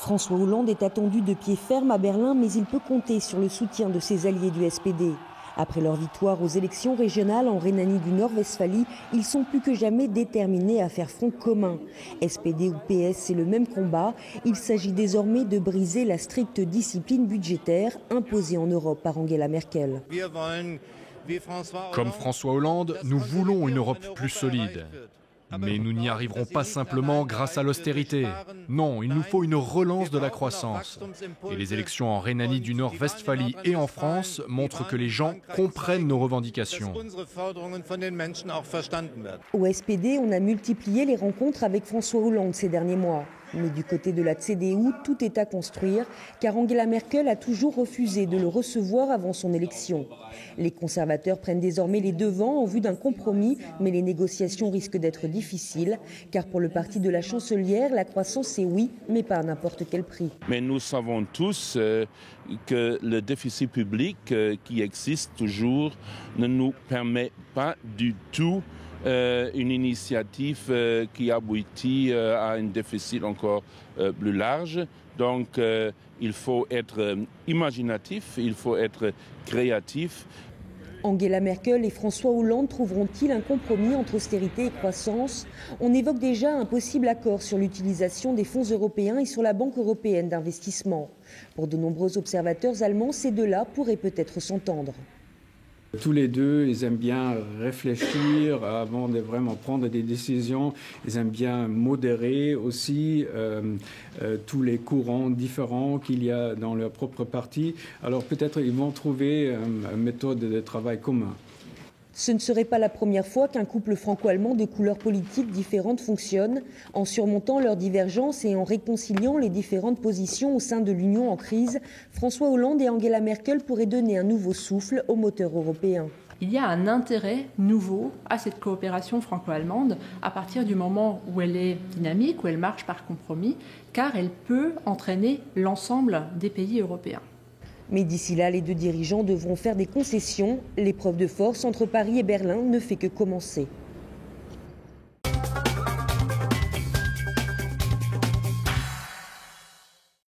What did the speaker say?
François Hollande est attendu de pied ferme à Berlin, mais il peut compter sur le soutien de ses alliés du SPD. Après leur victoire aux élections régionales en Rhénanie du Nord-Westphalie, ils sont plus que jamais déterminés à faire front commun. SPD ou PS, c'est le même combat. Il s'agit désormais de briser la stricte discipline budgétaire imposée en Europe par Angela Merkel. Comme François Hollande, nous voulons une Europe plus solide. Mais nous n'y arriverons pas simplement grâce à l'austérité. Non, il nous faut une relance de la croissance. Et les élections en Rhénanie du Nord-Westphalie et en France montrent que les gens comprennent nos revendications. Au SPD, on a multiplié les rencontres avec François Hollande ces derniers mois. Mais du côté de la CDU, tout est à construire, car Angela Merkel a toujours refusé de le recevoir avant son élection. Les conservateurs prennent désormais les devants en vue d'un compromis, mais les négociations risquent d'être difficiles, car pour le parti de la chancelière, la croissance c'est oui, mais pas à n'importe quel prix. Mais nous savons tous que le déficit public qui existe toujours ne nous permet pas du tout une initiative qui aboutit à un déficit encore plus large. Donc il faut être imaginatif, il faut être créatif. Angela Merkel et François Hollande trouveront-ils un compromis entre austérité et croissance ? On évoque déjà un possible accord sur l'utilisation des fonds européens et sur la Banque européenne d'investissement. Pour de nombreux observateurs allemands, ces deux-là pourraient peut-être s'entendre. Tous les deux, ils aiment bien réfléchir avant de vraiment prendre des décisions. Ils aiment bien modérer aussi tous les courants différents qu'il y a dans leur propre parti. Alors peut-être ils vont trouver une méthode de travail commun. Ce ne serait pas la première fois qu'un couple franco-allemand de couleurs politiques différentes fonctionne. En surmontant leurs divergences et en réconciliant les différentes positions au sein de l'Union en crise, François Hollande et Angela Merkel pourraient donner un nouveau souffle au moteur européen. Il y a un intérêt nouveau à cette coopération franco-allemande à partir du moment où elle est dynamique, où elle marche par compromis, car elle peut entraîner l'ensemble des pays européens. Mais d'ici là, les deux dirigeants devront faire des concessions. L'épreuve de force entre Paris et Berlin ne fait que commencer.